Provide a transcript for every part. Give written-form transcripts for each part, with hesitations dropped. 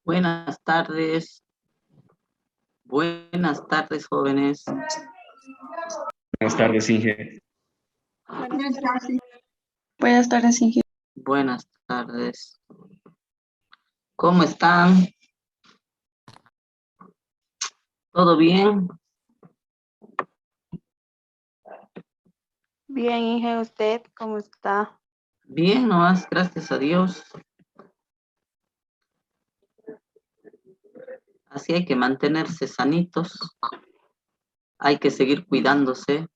Buenas tardes. Buenas tardes, jóvenes. Buenas tardes, Inge. Buenas tardes, Inge. Buenas tardes. ¿Cómo están? ¿Todo bien? Bien, Inge, ¿usted cómo está? Bien, nomás, gracias a Dios. Así hay que mantenerse sanitos. Hay que seguir cuidándose.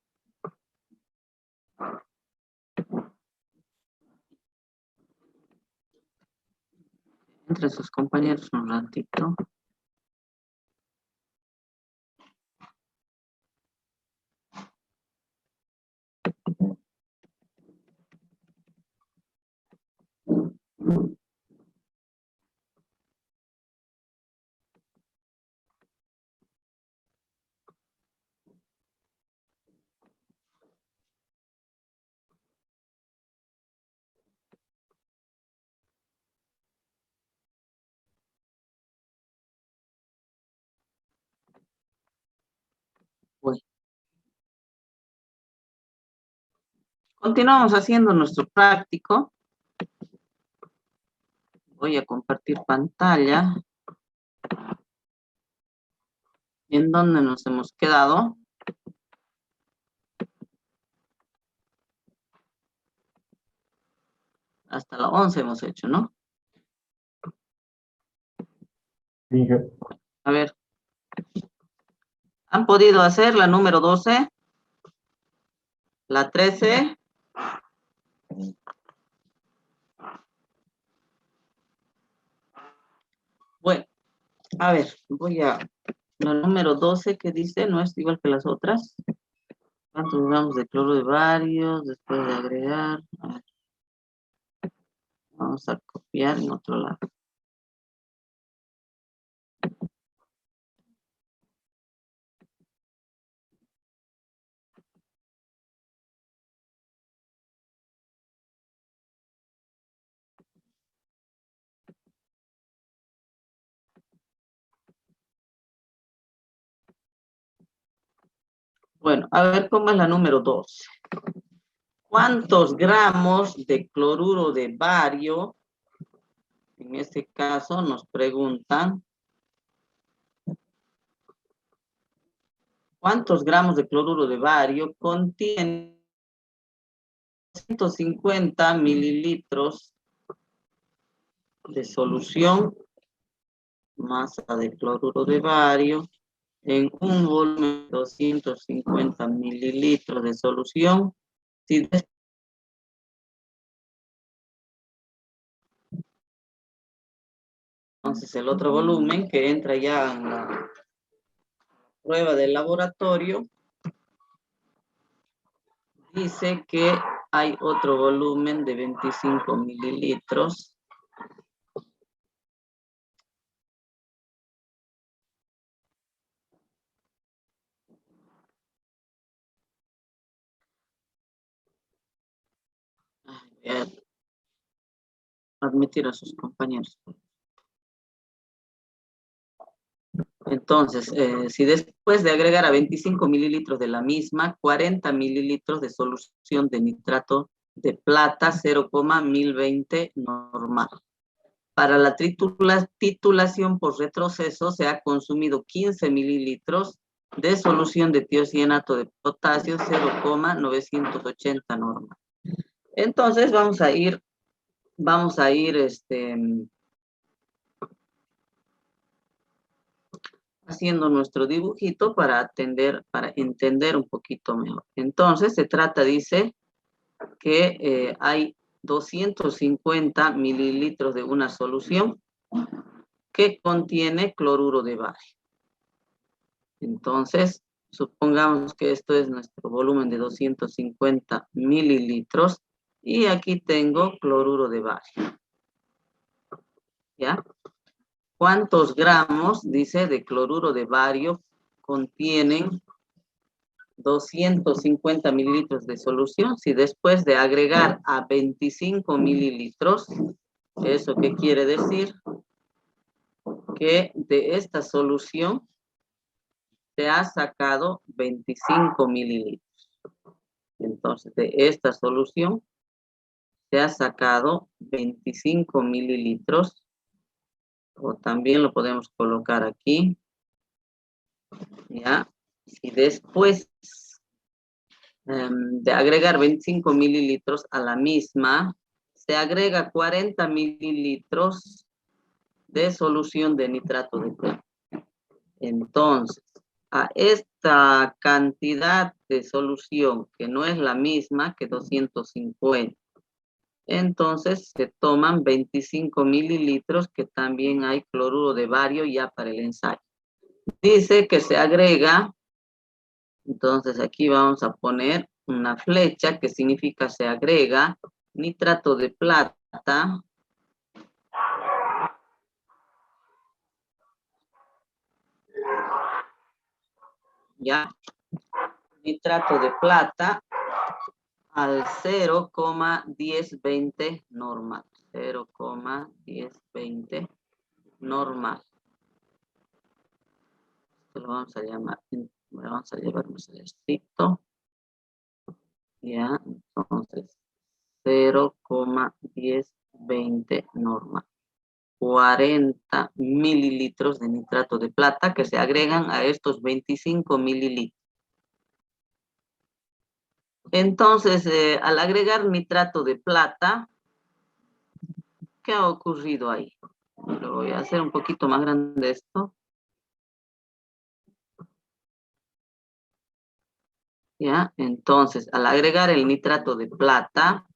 Entre sus compañeros un ratito. Bueno. Continuamos haciendo nuestro práctico. Voy a compartir pantalla. ¿En dónde nos hemos quedado? Hasta la 11 hemos hecho, ¿no? Inge. A ver. ¿Han podido hacer la número 12? ¿La 13? Bueno, a ver, voy a... La número 12 que dice, no es igual que las otras. ¿Cuántos gramos de cloro de bario después de agregar? A ver. Vamos a copiar en otro lado. Bueno, a ver cómo es la número 12. ¿Cuántos gramos de cloruro de bario? En este caso nos preguntan. ¿Cuántos gramos de cloruro de bario contiene 150 mililitros de solución, masa de cloruro de bario, en un volumen de 250 mililitros de solución? Si entonces el otro volumen que entra ya en la prueba del laboratorio, dice que hay otro volumen de 25 mililitros. Voy a admitir a sus compañeros. Entonces, si después de agregar a 25 mililitros de la misma, 40 mililitros de solución de nitrato de plata 0,1020 normal. Para la titulación por retroceso se ha consumido 15 mililitros de solución de tiocianato de potasio 0,980 normal. Entonces vamos a ir haciendo nuestro dibujito para entender un poquito mejor. Entonces se trata, dice, que hay 250 mililitros de una solución que contiene cloruro de bario. Entonces, supongamos que esto es nuestro volumen de 250 mililitros y aquí tengo cloruro de bario. ¿Ya? ¿Cuántos gramos, dice, de cloruro de bario contienen 250 mililitros de solución, si después de agregar a 25 mililitros, ¿eso qué quiere decir? Que de esta solución se ha sacado 25 mililitros. Entonces, de esta solución se ha sacado 25 mililitros, o también lo podemos colocar aquí, ¿ya? Y después de agregar 25 mililitros a la misma, se agrega 40 mililitros de solución de nitrato de plata. Entonces, a esta cantidad de solución, que no es la misma que 250, entonces se toman 25 mililitros, que también hay cloruro de bario ya para el ensayo. Dice que se agrega, entonces aquí vamos a poner una flecha que significa se agrega nitrato de plata, ya, nitrato de plata al 0,1020 normal, 0,1020 normal. Esto lo vamos a llamar, vamos a llevarnos el estricto, ya, entonces 0,1020 normal. 40 mililitros de nitrato de plata que se agregan a estos 25 mililitros. Entonces, al agregar nitrato de plata, ¿qué ha ocurrido ahí? Lo voy a hacer un poquito más grande esto. ¿Ya? Entonces, al agregar el nitrato de plata,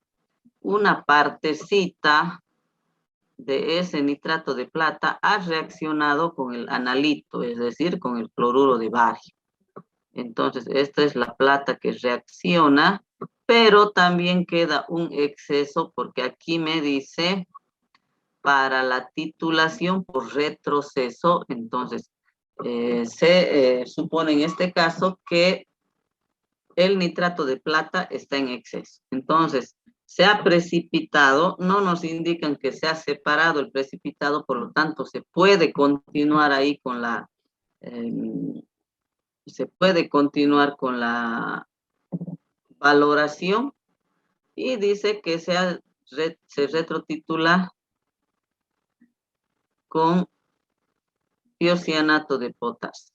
una partecita de ese nitrato de plata ha reaccionado con el analito, es decir, con el cloruro de bario. Entonces, esta es la plata que reacciona, pero también queda un exceso porque aquí me dice para la titulación por retroceso. Entonces, se supone en este caso que el nitrato de plata está en exceso. Entonces, se ha precipitado, no nos indican que se ha separado el precipitado, por lo tanto, se puede continuar ahí con la... se puede continuar con la valoración y dice que se retrotitula con tiocianato de potasio.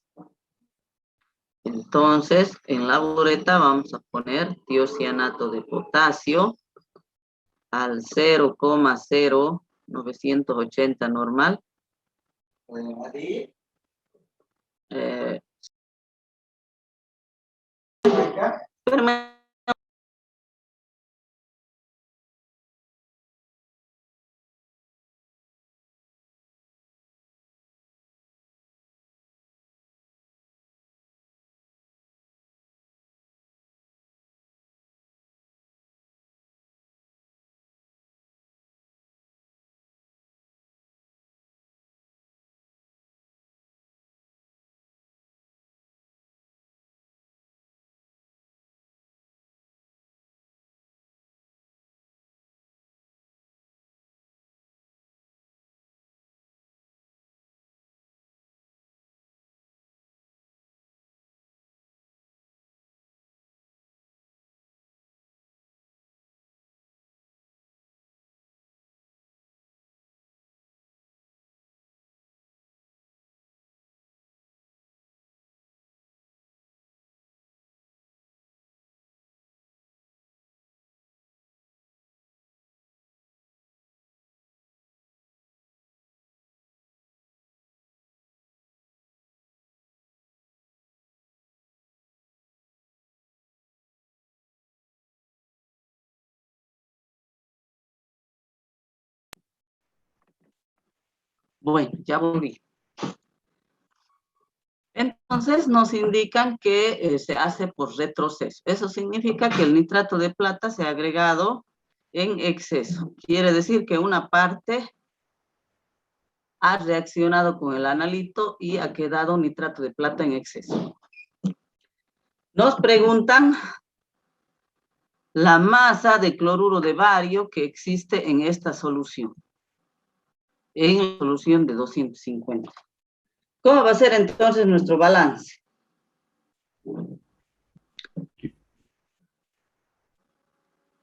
Entonces, en la bureta vamos a poner tiocianato de potasio al 0,0980 normal. Bueno, ya volví. Entonces nos indican que se hace por retroceso. Eso significa que el nitrato de plata se ha agregado en exceso. Quiere decir que una parte ha reaccionado con el analito y ha quedado nitrato de plata en exceso. Nos preguntan la masa de cloruro de bario que existe en esta solución. En la solución de 250. ¿Cómo va a ser entonces nuestro balance?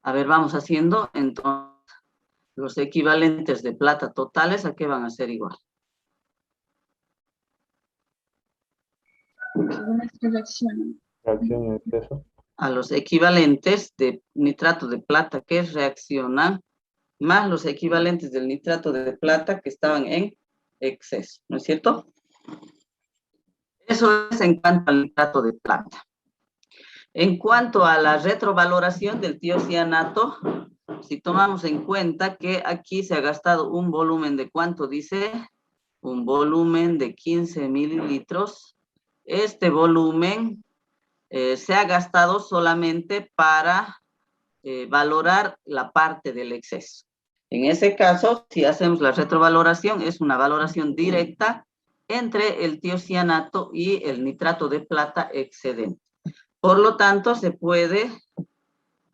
A ver, vamos haciendo entonces los equivalentes de plata totales, ¿a qué van a ser igual? Reacción en exceso. A los equivalentes de nitrato de plata que reaccionan, más los equivalentes del nitrato de plata que estaban en exceso, ¿no es cierto? Eso es en cuanto al nitrato de plata. En cuanto a la retrovaloración del tiocianato, si tomamos en cuenta que aquí se ha gastado un volumen de ¿cuánto dice? Un volumen de 15 mililitros. Este volumen se ha gastado solamente para valorar la parte del exceso. En ese caso, si hacemos la retrovaloración, es una valoración directa entre el tiocianato y el nitrato de plata excedente. Por lo tanto, se puede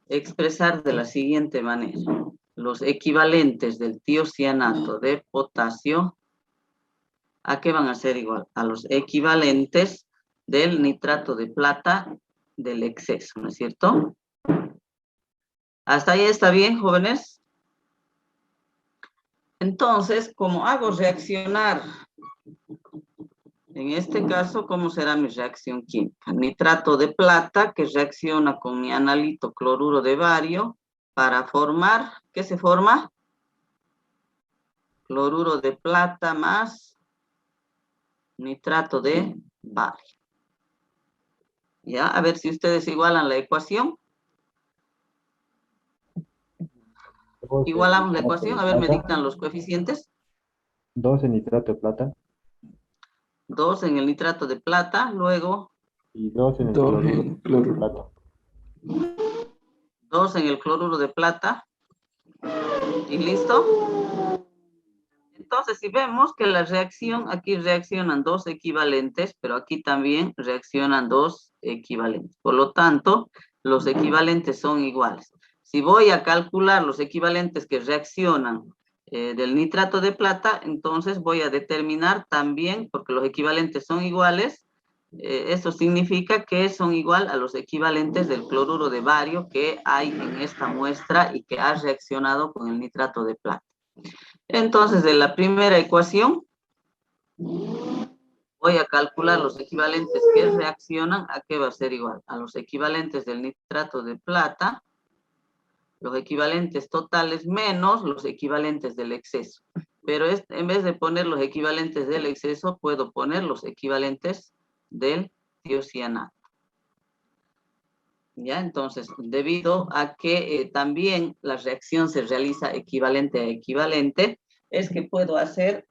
expresar de la siguiente manera. Los equivalentes del tiocianato de potasio, ¿a qué van a ser igual? A los equivalentes del nitrato de plata del exceso, ¿no es cierto? ¿Hasta ahí está bien, jóvenes? Entonces, como hago reaccionar, en este caso, ¿cómo será mi reacción química? Nitrato de plata que reacciona con mi analito cloruro de bario para formar, ¿qué se forma? Cloruro de plata más nitrato de bario. ¿Ya? A ver si ustedes igualan la ecuación. Igualamos la ecuación. A ver, me dictan los coeficientes. 2 en nitrato de plata 2 en el nitrato de plata, luego y 2 en el Dos cloruro en de cloruro. plata. 2 en el cloruro de plata. ¿Y listo? Entonces, si vemos que la reacción, aquí reaccionan dos equivalentes, pero aquí también reaccionan dos equivalentes. Por lo tanto, los equivalentes son iguales. Si voy a calcular los equivalentes que reaccionan del nitrato de plata, entonces voy a determinar también, porque los equivalentes son iguales, eso significa que son igual a los equivalentes del cloruro de bario que hay en esta muestra y que ha reaccionado con el nitrato de plata. Entonces, de la primera ecuación, voy a calcular los equivalentes que reaccionan, ¿a qué va a ser igual? A los equivalentes del nitrato de plata, los equivalentes totales menos los equivalentes del exceso. Pero en vez de poner los equivalentes del exceso, puedo poner los equivalentes del tiocianato. ¿Ya? Entonces, debido a que también la reacción se realiza equivalente a equivalente, es que puedo hacer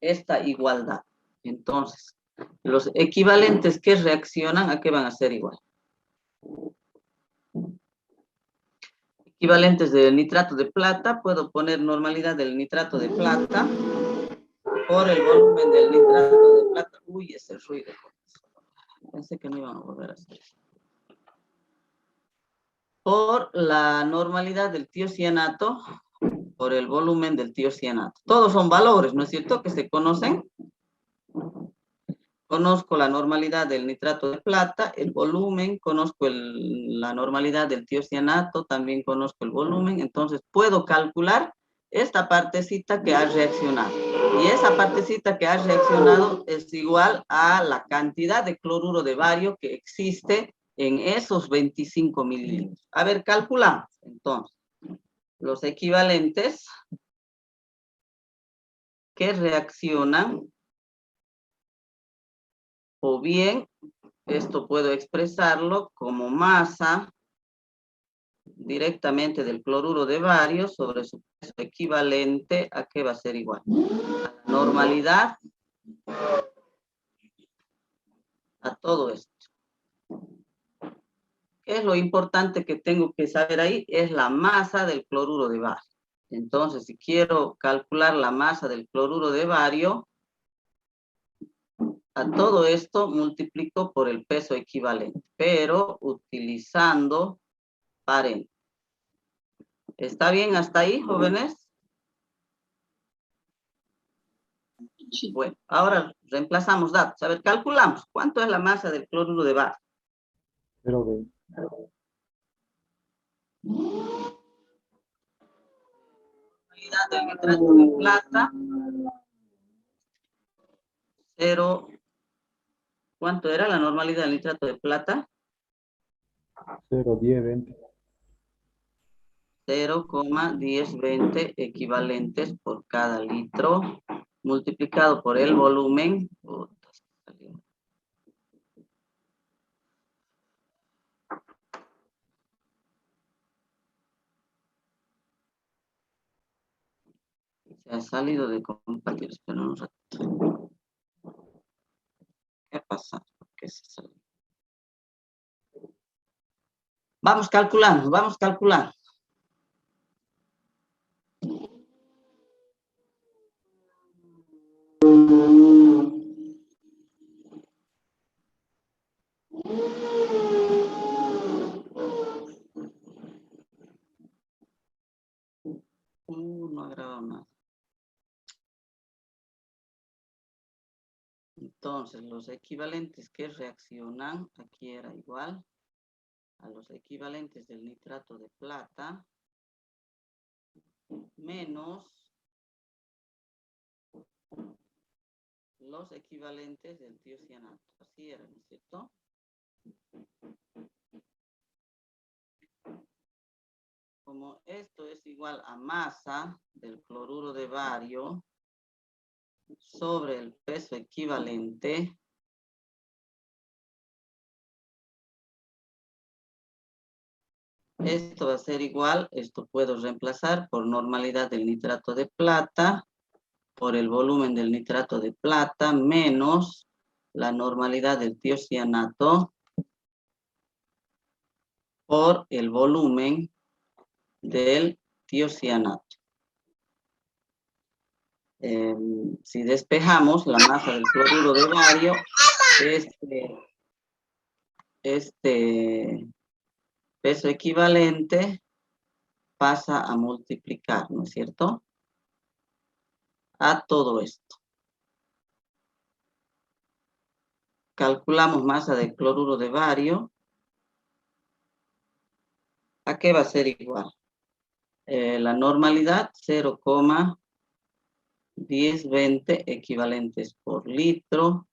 esta igualdad. Entonces, los equivalentes que reaccionan, ¿a qué van a ser igual? Equivalentes del nitrato de plata, puedo poner normalidad del nitrato de plata por el volumen del nitrato de plata. Uy, ese ruido. Pensé que no iban a volver a hacer. Por la normalidad del tiocianato, por el volumen del tiocianato. Todos son valores, ¿no es cierto?, que se conocen. Conozco la normalidad del nitrato de plata, el volumen, conozco la normalidad del tiocianato, también conozco el volumen, entonces puedo calcular esta partecita que ha reaccionado. Y esa partecita que ha reaccionado es igual a la cantidad de cloruro de bario que existe en esos 25 mililitros. A ver, calculamos entonces los equivalentes que reaccionan, o bien esto puedo expresarlo como masa directamente del cloruro de bario sobre su peso equivalente, ¿a qué va a ser igual? A la normalidad, a todo esto. ¿Qué es lo importante que tengo que saber ahí? Es la masa del cloruro de bario. Entonces, si quiero calcular la masa del cloruro de bario, A todo esto multiplico por el peso equivalente, pero utilizando paréntesis. ¿Está bien hasta ahí, jóvenes? Sí. Bueno, ahora reemplazamos datos. A ver, calculamos. ¿Cuánto es la masa del cloruro de bario? 0,20. Unidad del nitrato de plata. 0. ¿Cuánto era la normalidad del nitrato de plata? 0,1020. 0,1020 equivalentes por cada litro, multiplicado por el volumen. Se ha salido de compartir, espera un rato. ¿Qué pasa? ¿Por qué se salió? Vamos calculando, vamos calculando. No ha grabado nada. Entonces, los equivalentes que reaccionan, aquí era igual a los equivalentes del nitrato de plata, menos los equivalentes del tiocianato. Así era, ¿no es cierto? Como esto es igual a masa del cloruro de bario sobre el peso equivalente, esto va a ser igual, esto puedo reemplazar por normalidad del nitrato de plata, por el volumen del nitrato de plata, menos la normalidad del tiocianato, por el volumen del tiocianato. Si despejamos la masa del cloruro de bario, este peso equivalente pasa a multiplicar, ¿no es cierto? A todo esto. Calculamos masa del cloruro de bario. ¿A qué va a ser igual? La normalidad 0,1020 equivalentes por litro,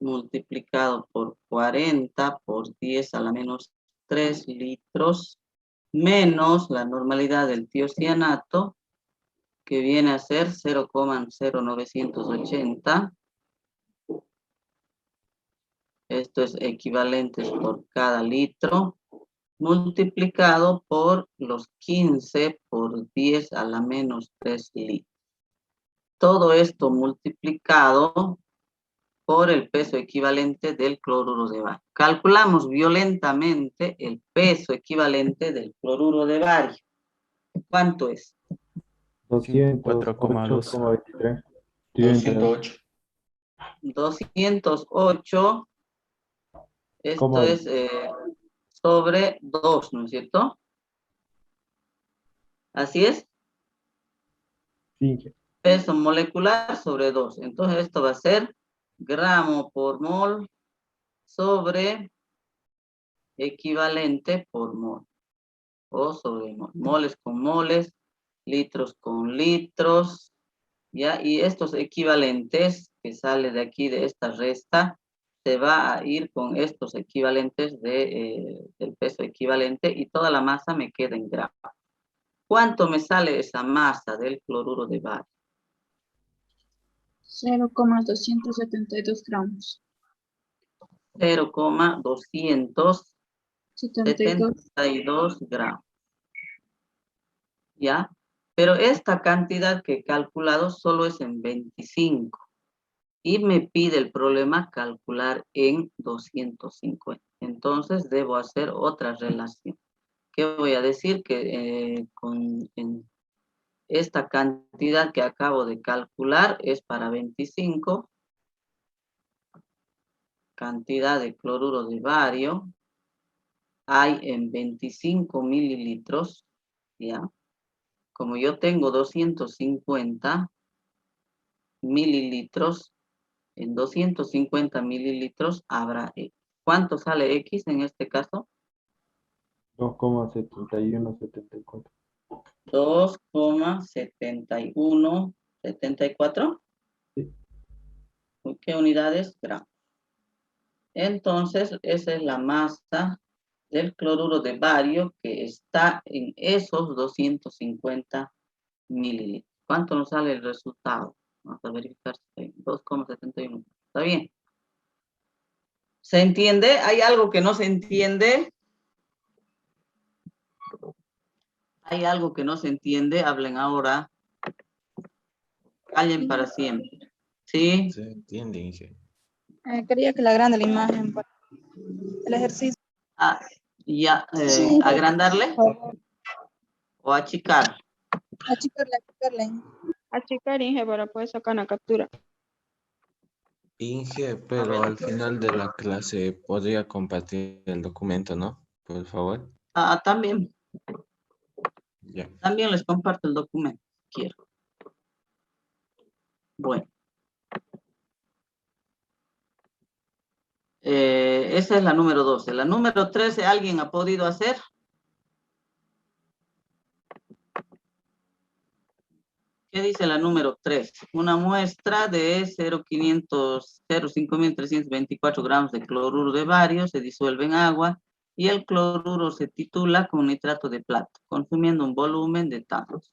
multiplicado por 40 por 10 a la menos 3 litros, menos la normalidad del tiocianato, que viene a ser 0,0980. Esto es equivalentes por cada litro, multiplicado por los 15 por 10 a la menos 3 litros. Todo esto multiplicado por el peso equivalente del cloruro de bario. Calculamos violentamente el peso equivalente del cloruro de bario. ¿Cuánto es? 208,23. 208. 208. Esto ¿Cómo? es sobre 2, ¿no es cierto? Así es. Sí. Peso molecular sobre 2. Entonces esto va a ser gramo por mol sobre equivalente por mol. O sobre mol. Moles con moles, litros con litros. ¿Ya? Y estos equivalentes que sale de aquí de esta resta, se va a ir con estos equivalentes del peso equivalente y toda la masa me queda en gramos. ¿Cuánto me sale esa masa del cloruro de bario? 0,272 gramos. 0,272 gramos. ¿Ya? Pero esta cantidad que he calculado solo es en 25. Y me pide el problema calcular en 250. Entonces debo hacer otra relación. ¿Qué voy a decir? Que en esta cantidad que acabo de calcular es para 25 cantidad de cloruro de bario hay en 25 mililitros, ¿ya? Como yo tengo 250 mililitros, en 250 mililitros habrá X. ¿Cuánto sale X en este caso? 2,7174. 2,7174. Sí. ¿Qué unidades? Gramos. Entonces, esa es la masa del cloruro de bario que está en esos 250 mililitros. ¿Cuánto nos sale el resultado? Vamos a verificar. 2,71. ¿Está bien? ¿Se entiende? ¿Hay algo que no se entiende? ¿Hay algo que no se entiende? Hablen ahora. Callen para siempre. ¿Sí? Se entiende, Inge. Quería que la agrande la imagen para el ejercicio. Ah, ya. ¿Agrandarle o achicar? Achicarle. Achicar, Inge, para poder sacar una captura. Inge, pero al final de la clase podría compartir el documento, ¿no? Por favor. También Ya. les comparto el documento. Quiero. Bueno. Esa es la número 12. La número 13, ¿alguien ha podido hacer? ¿Qué dice la número 3? Una muestra de 0,5.324 gramos de cloruro de bario se disuelve en agua y el cloruro se titula con nitrato de plata, consumiendo un volumen de tantos.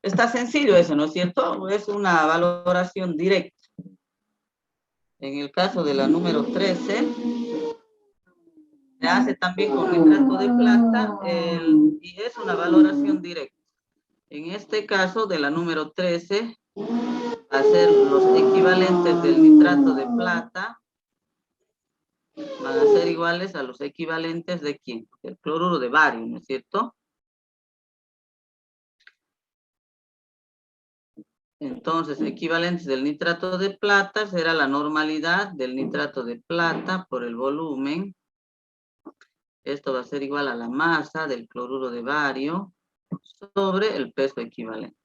Está sencillo eso, ¿no es cierto? Es una valoración directa. En el caso de la número 13, se hace también con nitrato de plata y es una valoración directa. En este caso de la número 13, va a ser los equivalentes del nitrato de plata, van a ser iguales a los equivalentes de ¿quién? El cloruro de bario, ¿no es cierto? Entonces, equivalentes del nitrato de plata será la normalidad del nitrato de plata por el volumen. Esto va a ser igual a la masa del cloruro de bario sobre el peso equivalente.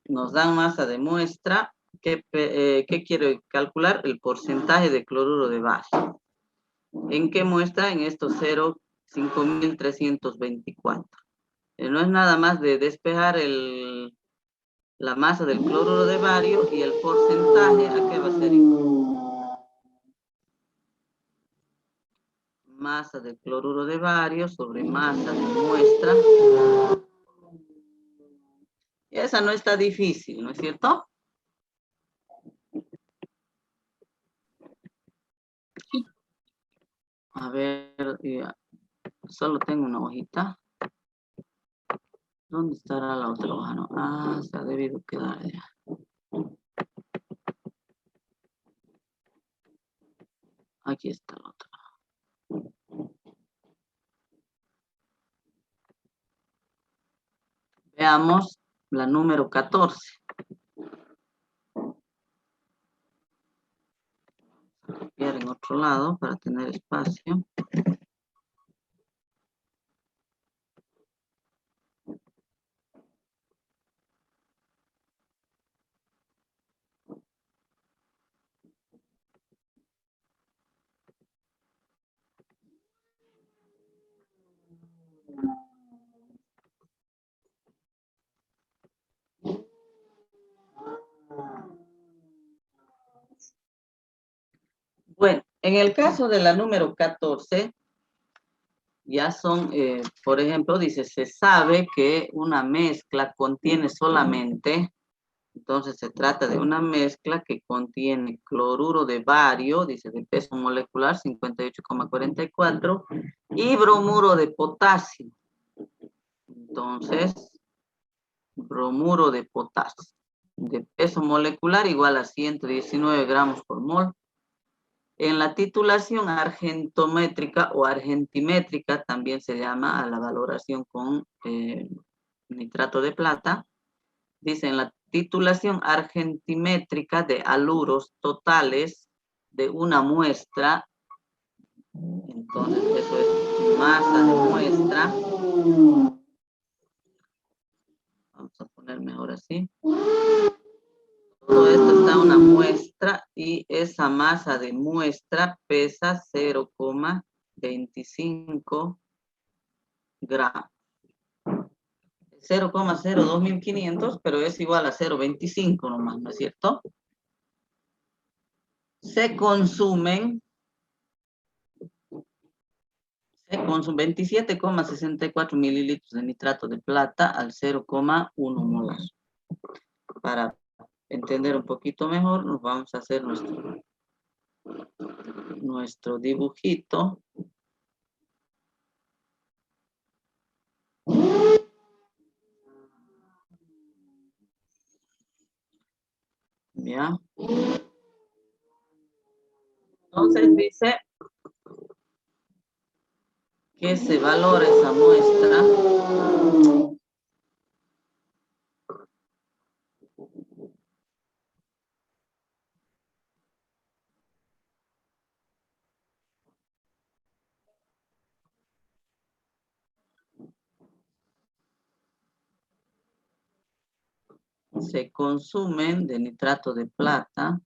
Nos dan masa de muestra. ¿Qué quiero calcular? El porcentaje de cloruro de bario. ¿En qué muestra? En estos 0,5324. No es nada más de despejar la masa del cloruro de bario y el porcentaje, ¿a qué va a ser igual? Masa del cloruro de bario sobre masa de muestra. Y esa no está difícil, ¿no es cierto? A ver, solo tengo una hojita. ¿Dónde estará la otra hoja? No. Se ha debido quedar ya. Aquí está la otra. Veamos la número 14. Copiar en otro lado para tener espacio. Bueno, en el caso de la número 14, ya son, por ejemplo, dice, se sabe que una mezcla contiene solamente, entonces se trata de una mezcla que contiene cloruro de bario, dice de peso molecular 58,44, y bromuro de potasio. Entonces, bromuro de potasio, de peso molecular igual a 119 gramos por mol. En la titulación argentométrica o argentimétrica, también se llama a la valoración con nitrato de plata. Dice, en la titulación argentimétrica de haluros totales de una muestra, entonces eso es masa de muestra. Vamos a poner mejor así. Todo esto está una muestra y esa masa de muestra pesa 0,25 gramos. 0,02500, pero es igual a 0,25 nomás, ¿no es cierto? Se consumen 27,64 mililitros de nitrato de plata al 0,1 molar. Para entender un poquito mejor, nos vamos a hacer nuestro dibujito. ¿Ya? Entonces dice que se valora esa muestra se consumen de nitrato de plata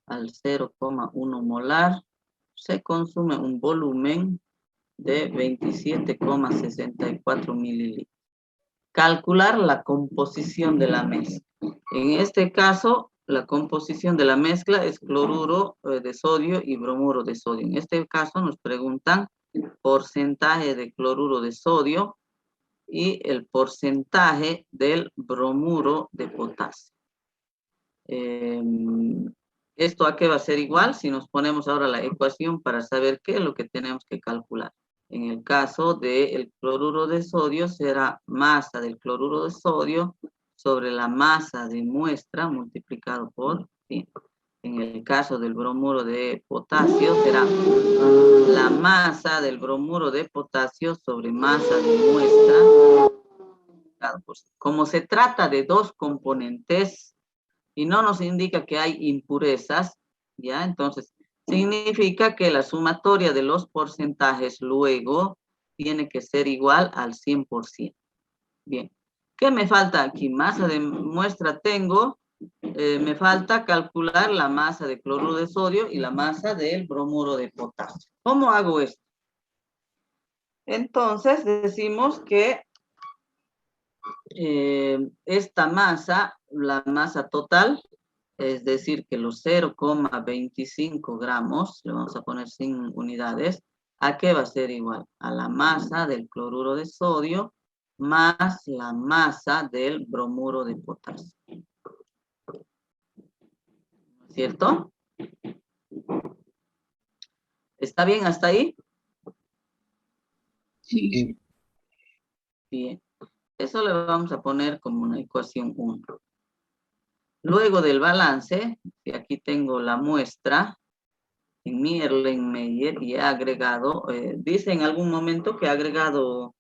al 0,1 molar, se consume un volumen de 27,64 mililitros. Calcular la composición de la mezcla. En este caso, la composición de la mezcla es cloruro de sodio y bromuro de sodio. En este caso nos preguntan porcentaje de cloruro de sodio y el porcentaje del bromuro de potasio. ¿Esto a qué va a ser igual? Si nos ponemos ahora la ecuación para saber qué es lo que tenemos que calcular. En el caso del cloruro de sodio será masa del cloruro de sodio sobre la masa de muestra multiplicado por 100. En el caso del bromuro de potasio será la masa del bromuro de potasio sobre masa de muestra. Como se trata de dos componentes y no nos indica que hay impurezas, ¿ya? Entonces, significa que la sumatoria de los porcentajes luego tiene que ser igual al 100%. Bien. ¿Qué me falta aquí? Masa de muestra tengo. Me falta calcular la masa de cloruro de sodio y la masa del bromuro de potasio. ¿Cómo hago esto? Entonces, decimos que esta masa, la masa total, es decir, que los 0,25 gramos, le vamos a poner sin unidades, ¿a qué va a ser igual? A la masa del cloruro de sodio más la masa del bromuro de potasio. ¿Cierto? ¿Está bien hasta ahí? Sí. Bien. Eso le vamos a poner como una ecuación 1. Luego del balance, y aquí tengo la muestra, en mi Erlenmeyer y he agregado, dice en algún momento que ha agregado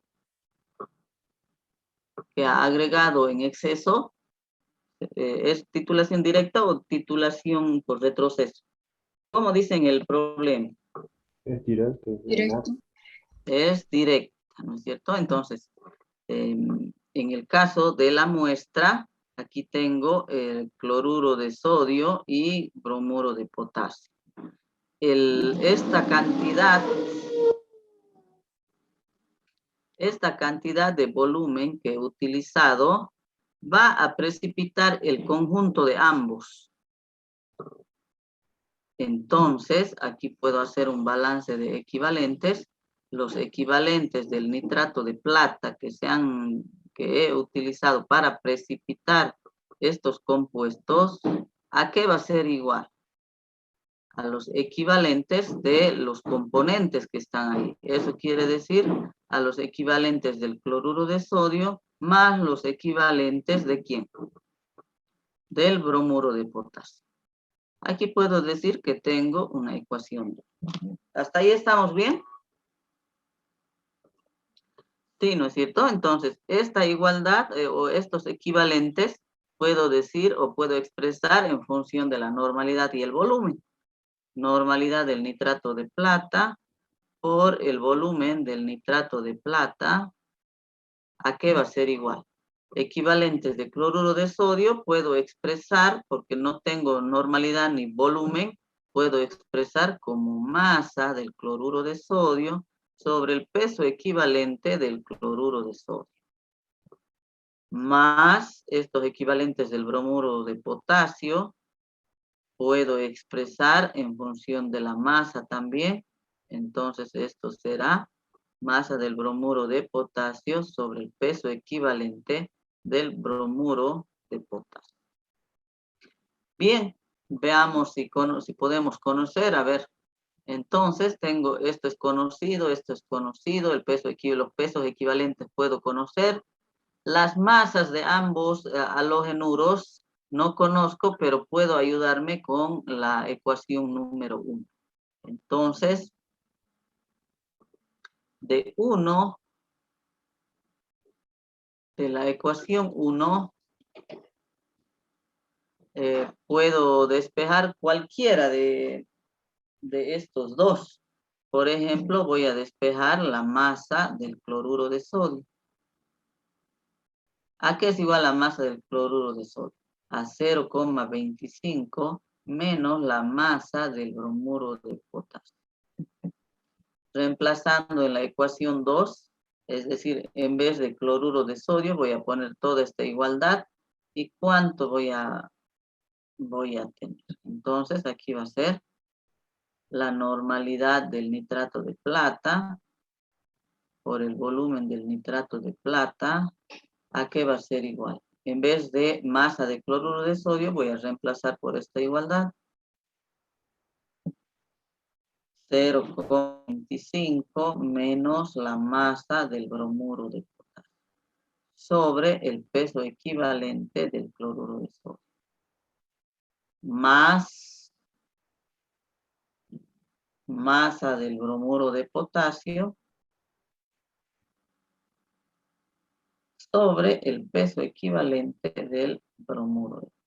en exceso, ¿es titulación directa o titulación por retroceso? ¿Cómo dicen el problema? Es directo. Directo. Es directa, ¿no es cierto? Entonces, en el caso de la muestra, aquí tengo el cloruro de sodio y bromuro de potasio. Esta cantidad de volumen que he utilizado va a precipitar el conjunto de ambos. Entonces, aquí puedo hacer un balance de equivalentes. Los equivalentes del nitrato de plata que he utilizado para precipitar estos compuestos, ¿a qué va a ser igual? A los equivalentes de los componentes que están ahí. Eso quiere decir a los equivalentes del cloruro de sodio más los equivalentes de ¿quién? Del bromuro de potasio. Aquí puedo decir que tengo una ecuación. ¿Hasta ahí estamos bien? Sí, ¿no es cierto? Entonces, esta igualdad o estos equivalentes puedo decir o puedo expresar en función de la normalidad y el volumen. Normalidad del nitrato de plata por el volumen del nitrato de plata, ¿a qué va a ser igual? Equivalentes de cloruro de sodio puedo expresar, porque no tengo normalidad ni volumen, puedo expresar como masa del cloruro de sodio sobre el peso equivalente del cloruro de sodio. Más estos equivalentes del bromuro de potasio, puedo expresar en función de la masa también. Entonces esto será masa del bromuro de potasio sobre el peso equivalente del bromuro de potasio. Bien, veamos si podemos conocer. A ver, entonces tengo, esto es conocido, el peso los pesos equivalentes puedo conocer. Las masas de ambos halogenuros no conozco, pero puedo ayudarme con la ecuación número 1. Entonces, de la ecuación 1, puedo despejar cualquiera de estos dos. Por ejemplo, voy a despejar la masa del cloruro de sodio. ¿A qué es igual la masa del cloruro de sodio? A 0,25 menos la masa del bromuro de potasio. Reemplazando en la ecuación 2, es decir, en vez de cloruro de sodio, voy a poner toda esta igualdad. ¿Y cuánto voy a tener? Entonces, aquí va a ser la normalidad del nitrato de plata por el volumen del nitrato de plata. ¿A qué va a ser igual? En vez de masa de cloruro de sodio, voy a reemplazar por esta igualdad. 0,25 menos la masa del bromuro de potasio sobre el peso equivalente del cloruro de sodio. Más masa del bromuro de potasio sobre el peso equivalente del bromuro de potasio.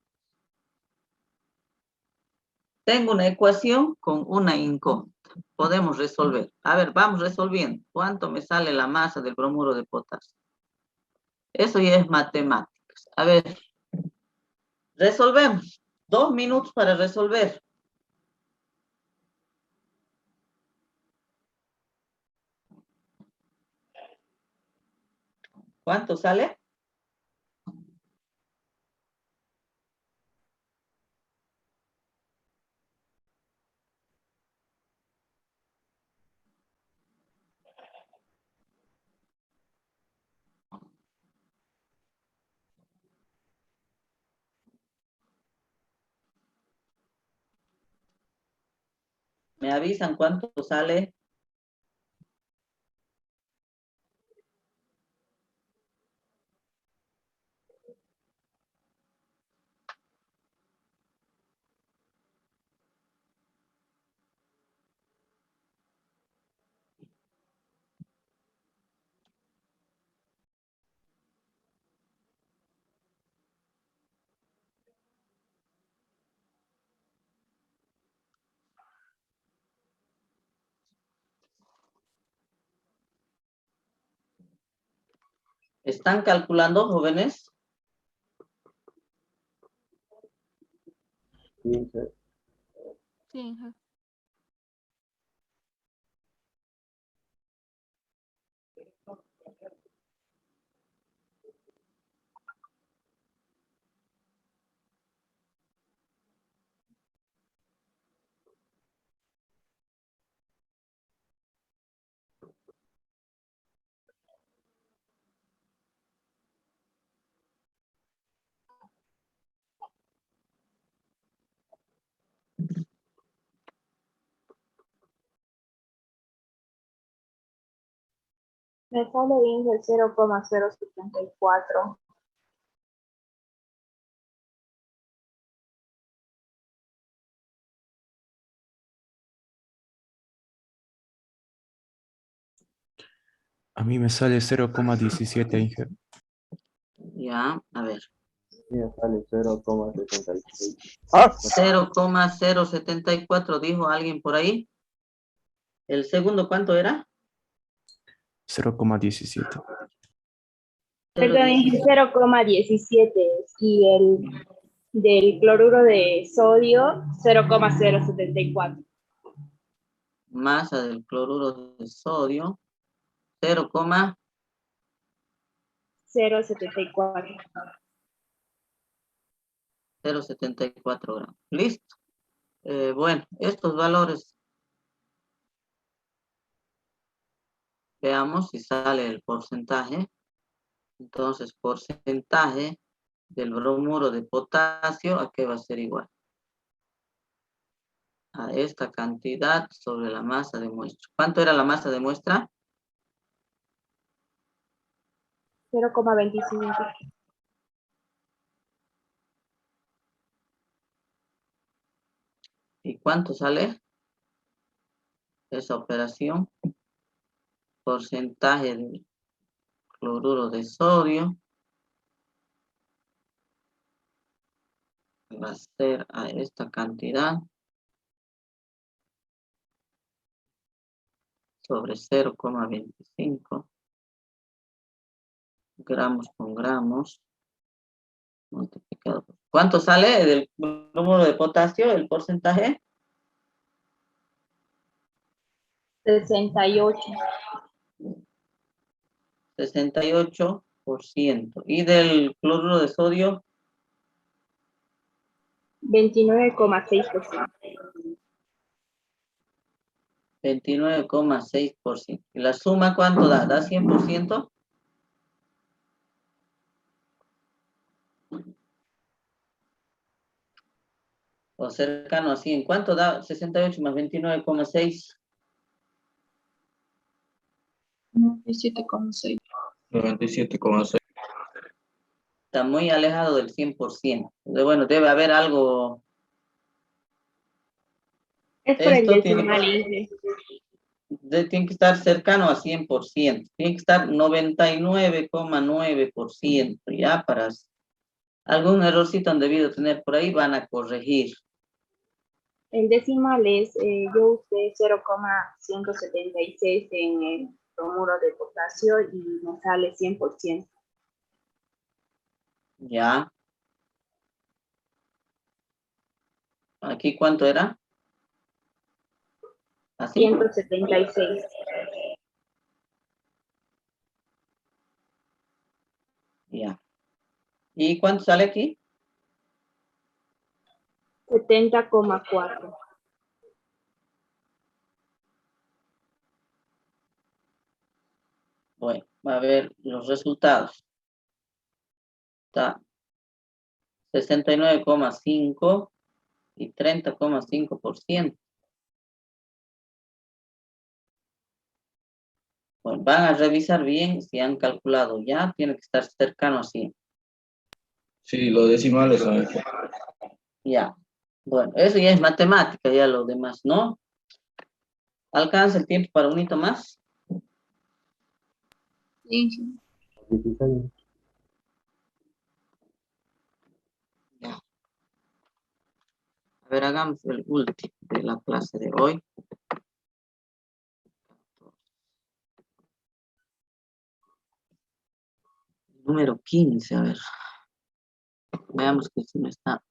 Tengo una ecuación con una incógnita. Podemos resolver. A ver, vamos resolviendo. ¿Cuánto me sale la masa del bromuro de potasio? Eso ya es matemáticas. A ver, resolvemos. 2 minutos para resolver. ¿Cuánto sale? ¿Me avisan cuánto sale? ¿Están calculando, jóvenes? 15. Sí, hija. Me sale bien el 0,074. A mí me sale 0,17, Inge. Ya, a ver. Me sale 0,76. 0,074 dijo alguien por ahí. ¿El segundo cuánto era? 0,17. Perdón, es 0,17. 0,17 y el del cloruro de sodio 0,074. Masa del cloruro de sodio, 0,074 0,74. gramos. Listo. Bueno, estos valores, veamos si sale el porcentaje. Entonces, porcentaje del bromuro de potasio, ¿a qué va a ser igual? A esta cantidad sobre la masa de muestra. ¿Cuánto era la masa de muestra? 0,25. ¿Y cuánto sale esa operación? Porcentaje del cloruro de sodio va a ser a esta cantidad sobre 0,25 gramos con gramos multiplicado. ¿Cuánto sale del bromuro de potasio, el porcentaje? 68. 68%. ¿Y del cloruro de sodio? 29,6%. 29,6%. ¿Y la suma cuánto da? ¿Da 100%? O cercano a 100. ¿Cuánto da 68 más 29,6? 97,6. 97,6. Está muy alejado del 100%. Entonces, bueno, debe haber algo. Es por el Esto tiene decimal, Inge. tiene que estar cercano a 100%. Tiene que estar 99,9%. Ya para algún errorcito han debido tener por ahí, van a corregir. El decimal es, yo usé 0,176 en el bromuro de potasio y me sale 100%. Ya. ¿Aquí cuánto era? ¿Así? 176. Ya. ¿Y cuánto sale aquí? 70,4. Bueno, va a ver los resultados. Está 69,5 y 30,5%. Bueno, van a revisar bien si han calculado ya, tiene que estar cercano a 100. Sí, los decimales son. Ya. Bueno, eso ya es matemática, ya lo demás, ¿no? ¿Alcanza el tiempo para un hito más? Sí. 16. Ya. A ver, hagamos el último de la clase de hoy. Número 15, a ver. Veamos que si no está.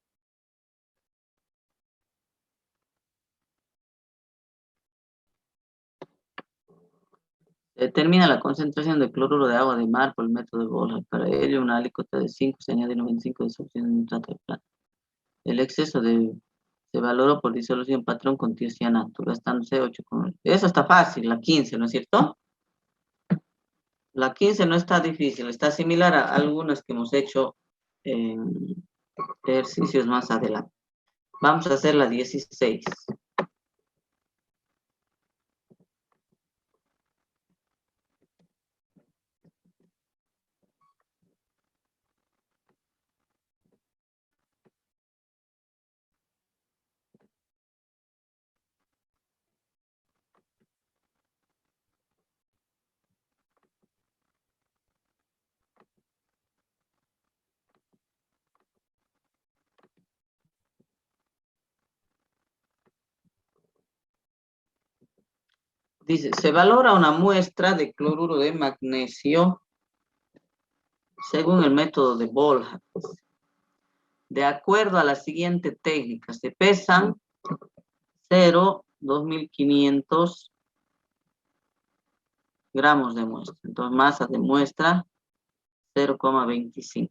Determina la concentración de cloruro de agua de mar por el método de Boltzmann. Para ello, una alícuota de 5 se añade 95 de solución de nitrato de plata. El exceso se valoró por disolución patrón con tiocianato, gastándose 8 con... Eso está fácil, la 15, ¿no es cierto? La 15 no está difícil, está similar a algunas que hemos hecho en ejercicios más adelante. Vamos a hacer la 16. Dice, se valora una muestra de cloruro de magnesio según el método de Bolha. De acuerdo a la siguiente técnica, se pesan 0, 2500 gramos de muestra. Entonces, masa de muestra 0,25.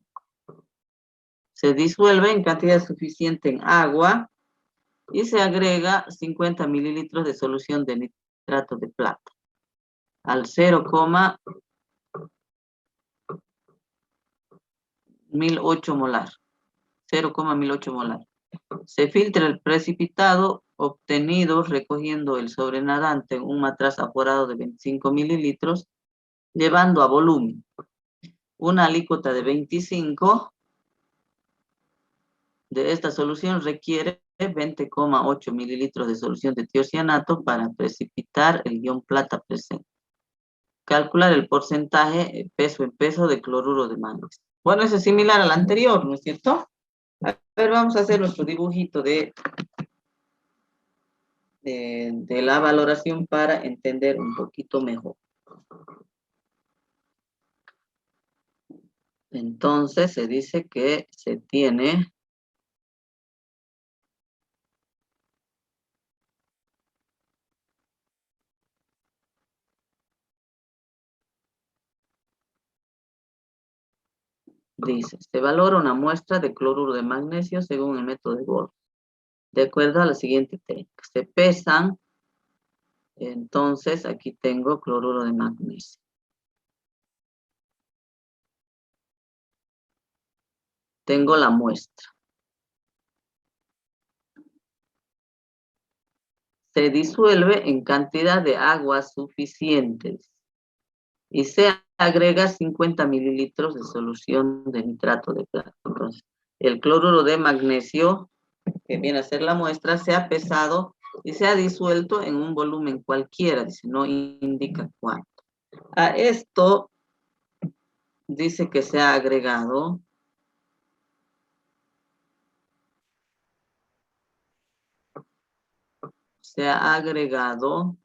Se disuelve en cantidad suficiente en agua y se agrega 50 mililitros de solución de nitrato de plata al 0,1008 molar. 0,1008 molar. Se filtra el precipitado obtenido recogiendo el sobrenadante en un matraz aforado de 25 mililitros, llevando a volumen. Una alícuota de 25 de esta solución requiere 20,8 mililitros de solución de tiocianato para precipitar el ion plata presente. Calcular el porcentaje peso en peso de cloruro de magnesio. Bueno, eso es similar al anterior, ¿no es cierto? A ver, vamos a hacer nuestro dibujito de la valoración para entender un poquito mejor. Entonces, se dice que se tiene dice, se valora una muestra de cloruro de magnesio según el método de Bolha. De acuerdo a la siguiente técnica. Se pesan, entonces aquí tengo cloruro de magnesio. Tengo la muestra. Se disuelve en cantidad de agua suficientes y se agrega 50 mililitros de solución de nitrato de plata. Entonces, el cloruro de magnesio, que viene a ser la muestra, se ha pesado y se ha disuelto en un volumen cualquiera, dice, no indica cuánto. A esto dice que se ha agregado se ha agregado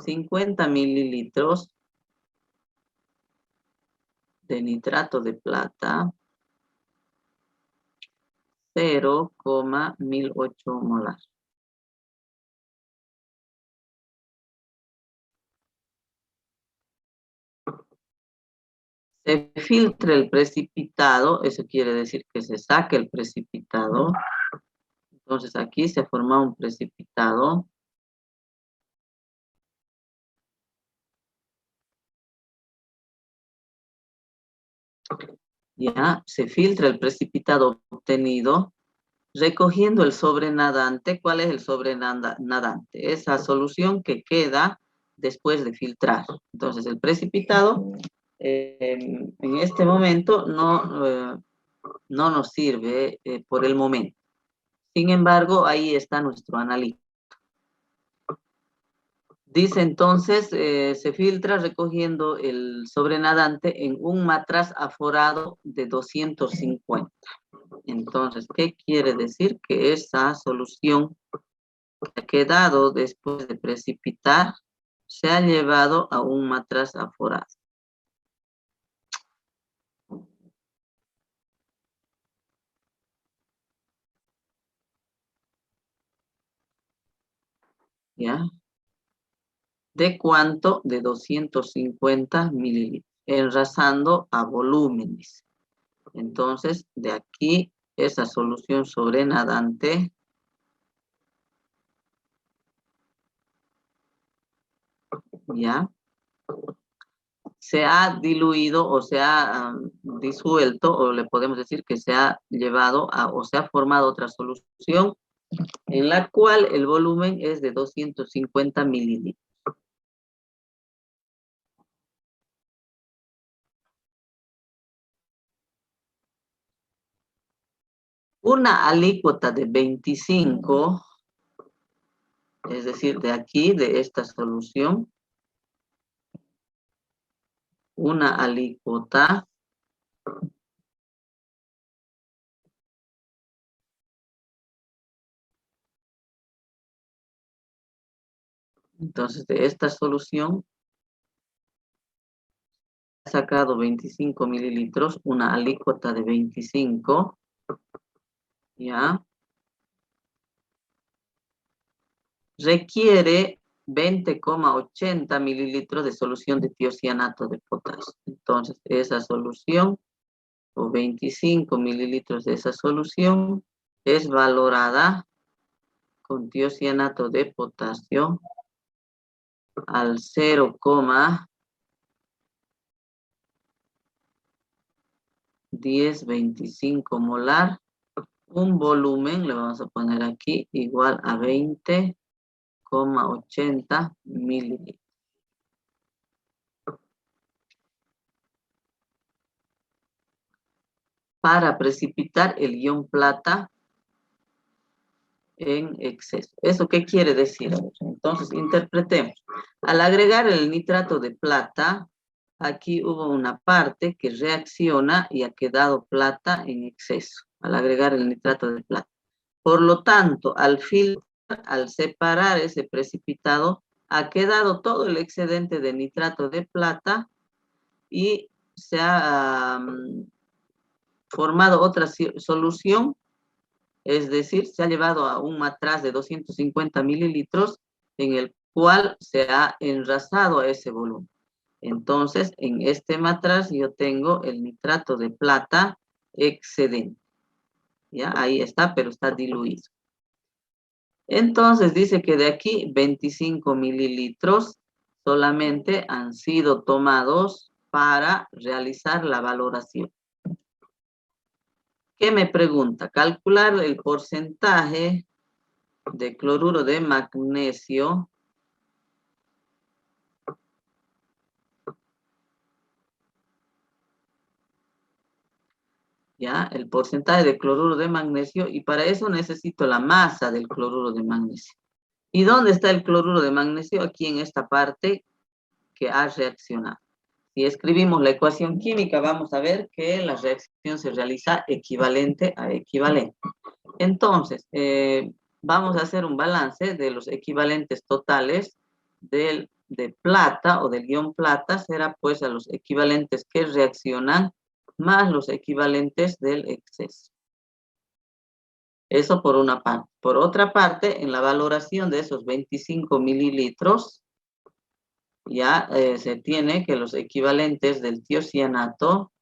50 mililitros de nitrato de plata, 0,1008 molar. Se filtra el precipitado, eso quiere decir que se saque el precipitado. Entonces aquí se forma un precipitado. Ya, se filtra el precipitado obtenido, recogiendo el sobrenadante. ¿Cuál es el sobrenadante? Esa solución que queda después de filtrar. Entonces el precipitado en este momento no nos sirve por el momento. Sin embargo, ahí está nuestro analítico. Dice entonces, se filtra recogiendo el sobrenadante en un matraz aforado de 250. Entonces, ¿qué quiere decir? Que esa solución que ha quedado después de precipitar se ha llevado a un matraz aforado. ¿Ya? ¿De cuánto? De 250 mililitros, enlazando a volúmenes. Entonces, de aquí, esa solución sobrenadante ya se ha diluido o se ha disuelto, o le podemos decir que se ha llevado a, o se ha formado otra solución en la cual el volumen es de 250 mililitros. Una alícuota de 25, es decir, de aquí, de esta solución, una alícuota Entonces, de esta solución, he sacado 25 mililitros, una alícuota de 25, ¿ya? Requiere 20,80 mililitros de solución de tiocianato de potasio. Entonces, esa solución, o 25 mililitros de esa solución, es valorada con tiocianato de potasio al 0,1025 molar. Un volumen, le vamos a poner aquí, igual a 20,80 mililitros. Para precipitar el ion plata en exceso. ¿Eso qué quiere decir? Entonces, interpretemos. Al agregar el nitrato de plata, aquí hubo una parte que reacciona y ha quedado plata en exceso, al agregar el nitrato de plata. Por lo tanto, al filtrar, al separar ese precipitado, ha quedado todo el excedente de nitrato de plata y se ha formado otra solución, es decir, se ha llevado a un matraz de 250 mililitros en el cual se ha enrasado a ese volumen. Entonces, en este matraz yo tengo el nitrato de plata excedente. ¿Ya? Ahí está, pero está diluido. Entonces, dice que de aquí 25 mililitros solamente han sido tomados para realizar la valoración. ¿Qué me pregunta? Calcular el porcentaje de cloruro de magnesio ¿ya? El porcentaje de cloruro de magnesio, y para eso necesito la masa del cloruro de magnesio. ¿Y dónde está el cloruro de magnesio? Aquí en esta parte que ha reaccionado. Si escribimos la ecuación química, vamos a ver que la reacción se realiza equivalente a equivalente. Entonces, vamos a hacer un balance de los equivalentes totales de plata o del ion plata, será pues a los equivalentes que reaccionan más los equivalentes del exceso. Eso por una parte. Por otra parte, en la valoración de esos 25 mililitros, ya se tiene que los equivalentes del tiocianato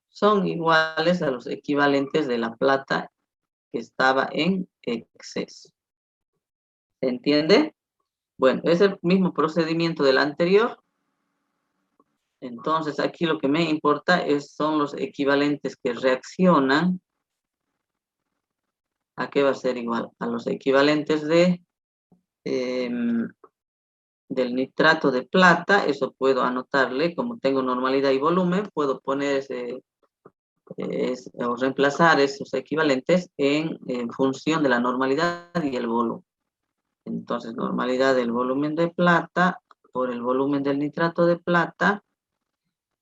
son iguales a los equivalentes de la plata que estaba en exceso. ¿Se entiende? Bueno, es el mismo procedimiento del anterior. Entonces, aquí lo que me importa son los equivalentes que reaccionan. ¿A qué va a ser igual? A los equivalentes del nitrato de plata. Eso puedo anotarle, como tengo normalidad y volumen, puedo poner o reemplazar esos equivalentes en función de la normalidad y el volumen. Entonces, normalidad del volumen de plata por el volumen del nitrato de plata,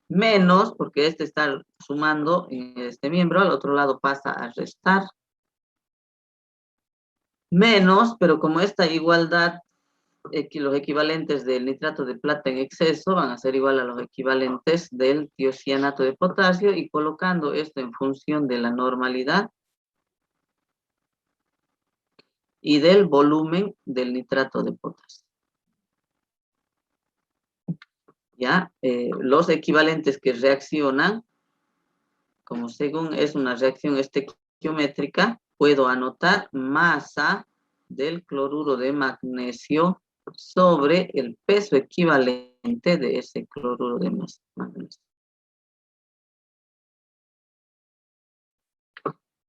menos, porque este está sumando en este miembro, al otro lado pasa a restar, menos, pero como esta igualdad, los equivalentes del nitrato de plata en exceso van a ser igual a los equivalentes del tiocianato de potasio, y colocando esto en función de la normalidad y del volumen del nitrato de potasio. ¿Ya? Los equivalentes que reaccionan, como según es una reacción estequiométrica, puedo anotar masa del cloruro de magnesio sobre el peso equivalente de ese cloruro de magnesio.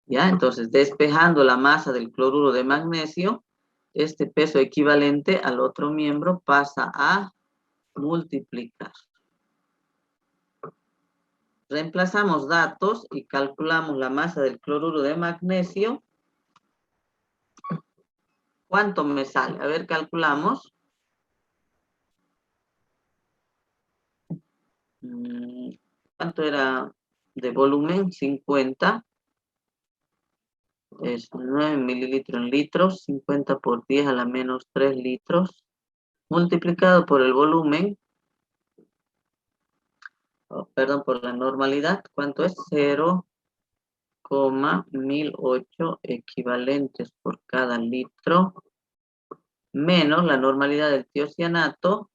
¿Ya? Entonces, despejando la masa del cloruro de magnesio, este peso equivalente al otro miembro pasa a multiplicar. Reemplazamos datos y calculamos la masa del cloruro de magnesio. ¿Cuánto me sale? A ver, calculamos. ¿Cuánto era de volumen? 50. es 9 mililitros en litros, 50 por 10 a la menos 3 litros, multiplicado por el volumen, perdón, por la normalidad, ¿cuánto es? 0,1008 equivalentes por cada litro, menos la normalidad del tiocianato,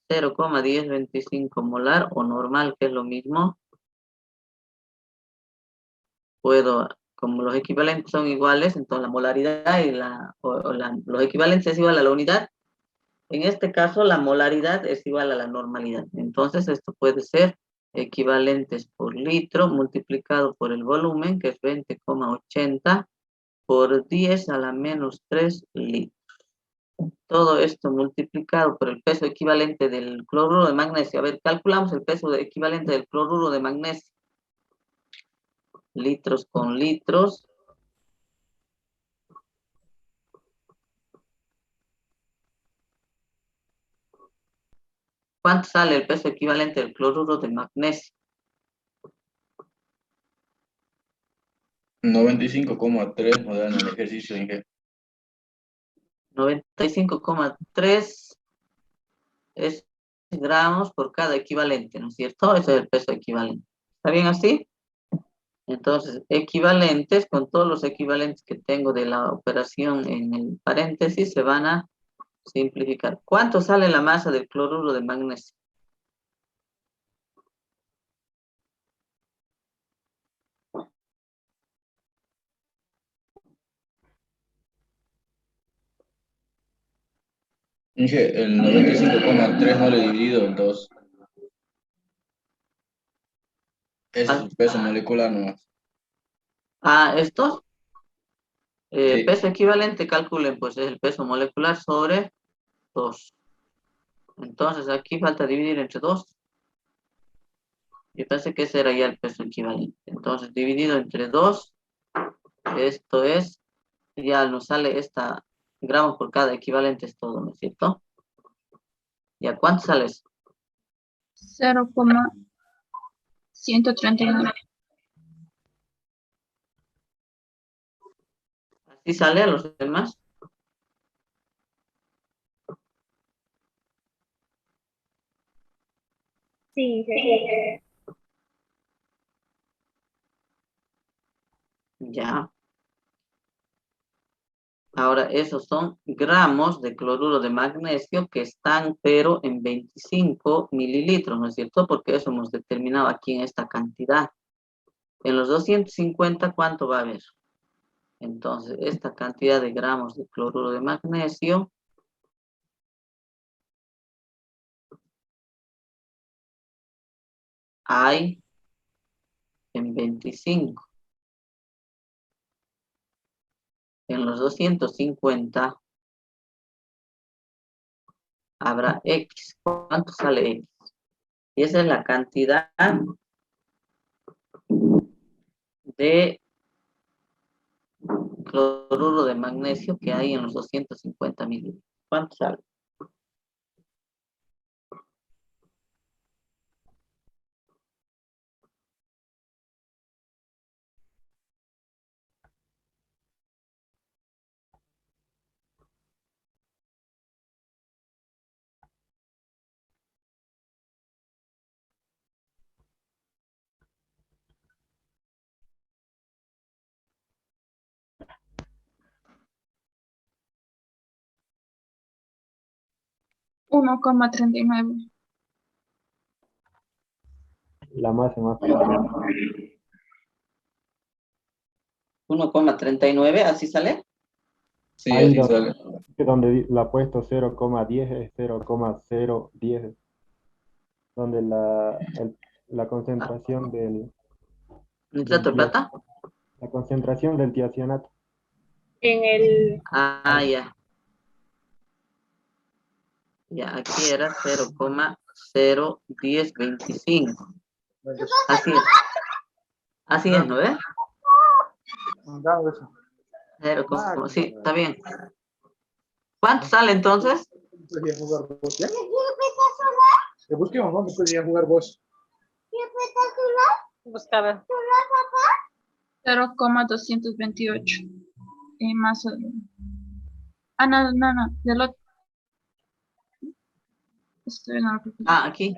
0,1025 molar o normal, que es lo mismo. Puedo, como los equivalentes son iguales, entonces la molaridad y los equivalentes es igual a la unidad. En este caso, la molaridad es igual a la normalidad. Entonces, esto puede ser equivalentes por litro multiplicado por el volumen, que es 20,80 por 10 a la menos 3 litros. Todo esto multiplicado por el peso equivalente del cloruro de magnesio. A ver, calculamos el peso equivalente del cloruro de magnesio. Litros con litros. ¿Cuánto sale el peso equivalente del cloruro de magnesio? 95,3 nos dan el ejercicio de Inge. 95,3 es gramos por cada equivalente, ¿no es cierto? Ese es el peso equivalente. ¿Está bien así? Entonces, equivalentes, con todos los equivalentes que tengo de la operación en el paréntesis, se van a simplificar. ¿Cuánto sale la masa del cloruro de magnesio? Inge, el 95,3 no lo he dividido en 2. Ese es su peso molecular nomás. Estos, Sí. peso equivalente, calculen, pues es el peso molecular sobre 2. Entonces, aquí falta dividir entre 2. Yo pensé que ese era ya el peso equivalente. Entonces, dividido entre 2, esto es, ya nos sale esta gramos por cada equivalente, es todo, ¿no es cierto? ¿Y a cuánto sale eso? 0,139. ¿Así sale a los demás? Sí, Ya. Ahora, esos son gramos de cloruro de magnesio que están, pero en 25 mililitros, ¿no es cierto? Porque eso hemos determinado aquí en esta cantidad. En los 250, ¿cuánto va a haber? Entonces, esta cantidad de gramos de cloruro de magnesio hay en 25. En los 250 habrá X. ¿Cuánto sale X? Y esa es la cantidad de cloruro de magnesio que hay en los 250 mililitros. ¿Cuánto sale? Uno coma 39. La masa más pequeña. 1,39, ¿así sale? Sí, Ahí así sale. donde la ha puesto 0,10 es 0,010, donde la concentración del ¿Nitrato de tio- plata? la concentración del tiocianato. en el, Ya. Ya, aquí era 0,01025. Así es. Así es, ¿no ves? 0, sí, está bien. ¿Cuánto sale entonces? Podría jugar vos, ¿ya? Que busquemos, vamos, podría jugar vos. Buscaba. 0,228. Y más. No. Del otro. Estoy en la. Ah, aquí.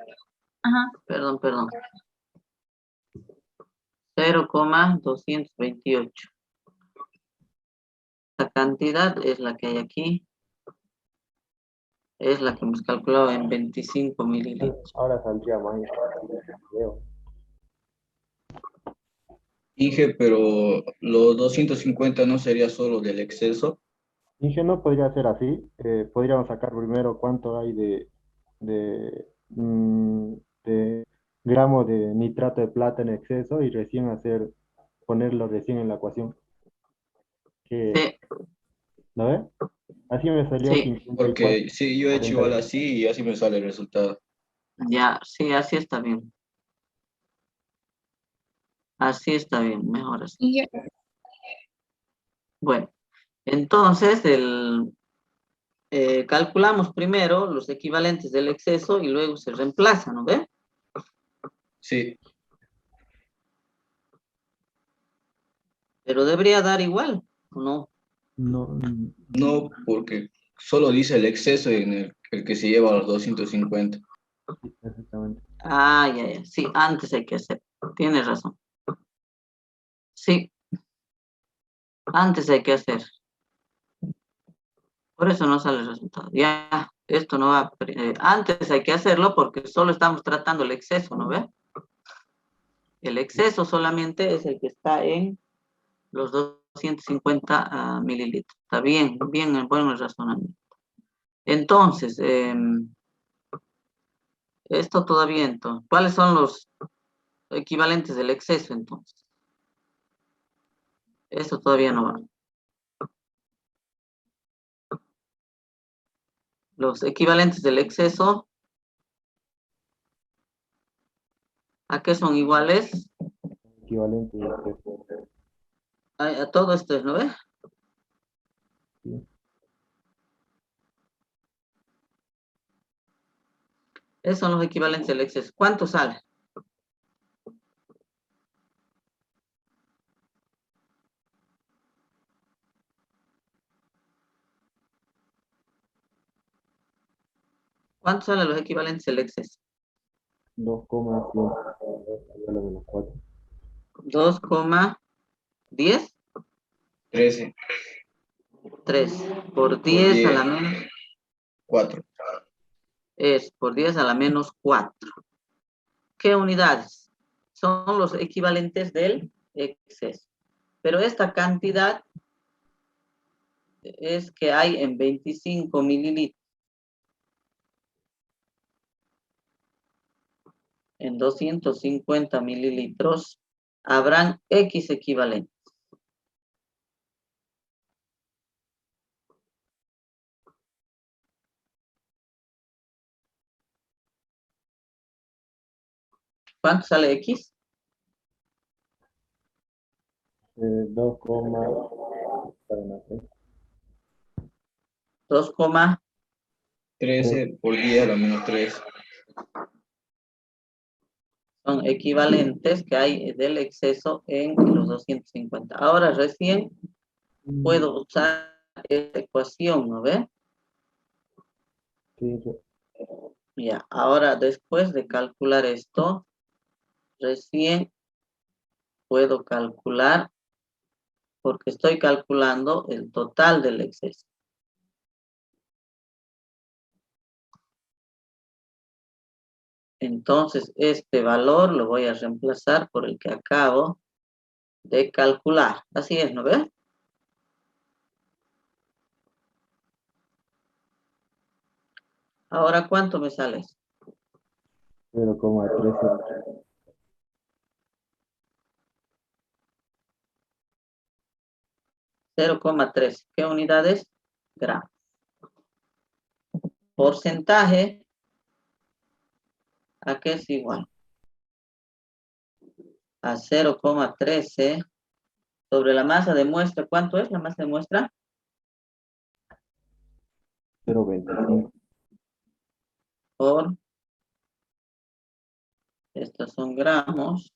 Ajá. Perdón. 0,228. La cantidad es la que hay aquí. Es la que hemos calculado en 25 mililitros. Ahora saldría más. Veo. Dije, pero los 250 no sería solo del exceso. Inge, no podría ser así. Podríamos sacar primero cuánto hay de gramos de nitrato de plata en exceso y recién ponerlo recién en la ecuación. Sí, ¿No ves? Así me salió sí, 54. Porque sí, yo he hecho igual así y así me sale el resultado. ya, sí, así está bien. Así está bien, mejor así. Y Bueno, entonces calculamos primero los equivalentes del exceso y luego se reemplazan, ¿no ve? Sí, Pero debería dar igual, ¿o no? No, no, porque solo dice el exceso en el que se lleva a los 250. exactamente. Ah, ya, sí, antes hay que hacer. Tienes razón. Sí, antes hay que hacer. Por eso no sale el resultado. Ya, esto no va. Antes hay que hacerlo porque solo estamos tratando el exceso, ¿no ve? El exceso solamente es el que está en los 250 mililitros. Está bien, bueno el razonamiento. Entonces, esto todavía entonces. ¿Cuáles son los equivalentes del exceso entonces? Eso todavía no va. Los equivalentes del exceso, ¿a qué son iguales? Equivalente de exceso. A todo esto, ¿no ve? Sí. Esos son los equivalentes del exceso. ¿Cuánto sale? ¿Cuánto salen los equivalentes del exceso? 2,100 2,10. 13 3 por por 10 a la 10, menos 4. es por 10 a la menos 4. ¿Qué unidades? Son los equivalentes del exceso. Pero esta cantidad es que hay en 25 mililitros. En 250 mililitros habrán X equivalentes. ¿Cuánto sale X? 2, 2, 13 por 10 a la menos 3. son equivalentes que hay del exceso en los 250. Ahora recién puedo usar esta ecuación, ¿no ve? sí, Ya, ahora después de calcular esto, recién puedo calcular, porque estoy calculando el total del exceso. Entonces, este valor lo voy a reemplazar por el que acabo de calcular. Así es, ¿no ve? Ahora, ¿cuánto me sale? 0,13. 0,3. ¿Qué unidades? Gramos. Porcentaje, ¿a qué es igual? A 0,13 sobre la masa de muestra. ¿Cuánto es la masa de muestra? 0,25. Por, estos son gramos.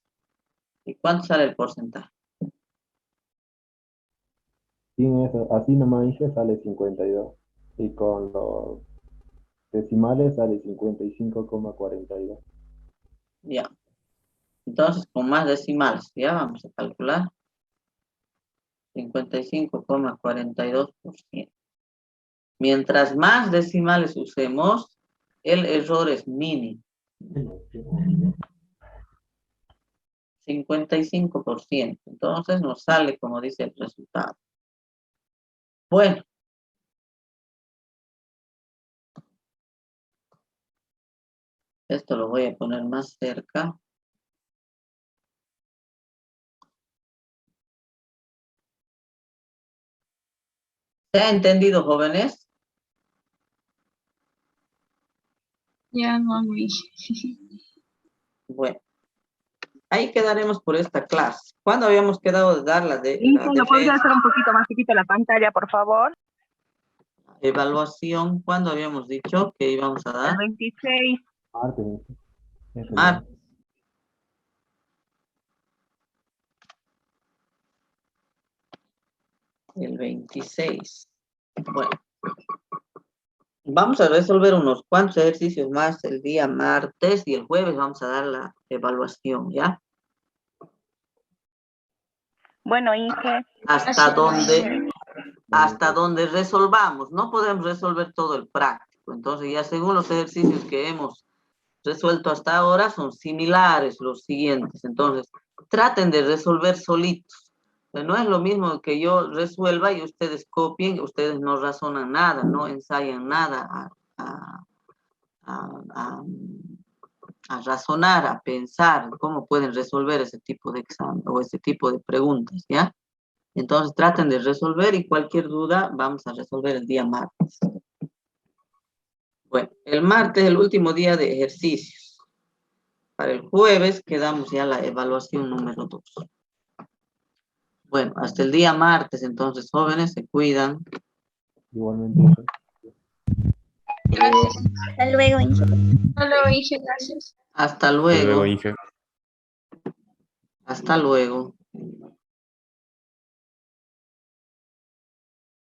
¿Y cuánto sale el porcentaje? Sin eso, así nomás Inge sale 52. Y con los decimales sale 55,42. Ya. Entonces, con más decimales, ya vamos a calcular. 55,42%. Mientras más decimales usemos, el error es mínimo. 55%. Entonces nos sale como dice el resultado. Bueno. Esto lo voy a poner más cerca. ¿Se ha entendido, jóvenes? Ya no, muy. Bueno. Ahí quedaremos por esta clase. ¿Cuándo habíamos quedado de dar la Inge, ¿lo podría defensa? hacer un poquito más chiquita la pantalla, por favor? Evaluación, ¿cuándo habíamos dicho que íbamos a El dar? 26. Martes. Eso ya. Martes. El 26. Bueno. Vamos a resolver unos cuantos ejercicios más el día martes y el jueves vamos a dar la evaluación, ¿ya? Bueno, Inge. Hasta donde resolvamos. No podemos resolver todo el práctico. Entonces, ya según los ejercicios que hemos resuelto hasta ahora, son similares los siguientes. Entonces, traten de resolver solitos. No es lo mismo que yo resuelva y ustedes copien, ustedes no razonan nada, no ensayan nada a razonar, a pensar cómo pueden resolver ese tipo de examen o ese tipo de preguntas, ¿ya? Entonces traten de resolver y cualquier duda vamos a resolver el día martes. Bueno, el martes es el último día de ejercicios. Para el jueves quedamos ya la evaluación número 2. Bueno, hasta el día martes, entonces, jóvenes, se cuidan. Igualmente. Gracias. Hasta luego, Inge. Hasta luego, Inge, gracias. Hasta Hasta luego, luego. Inge. Hasta luego.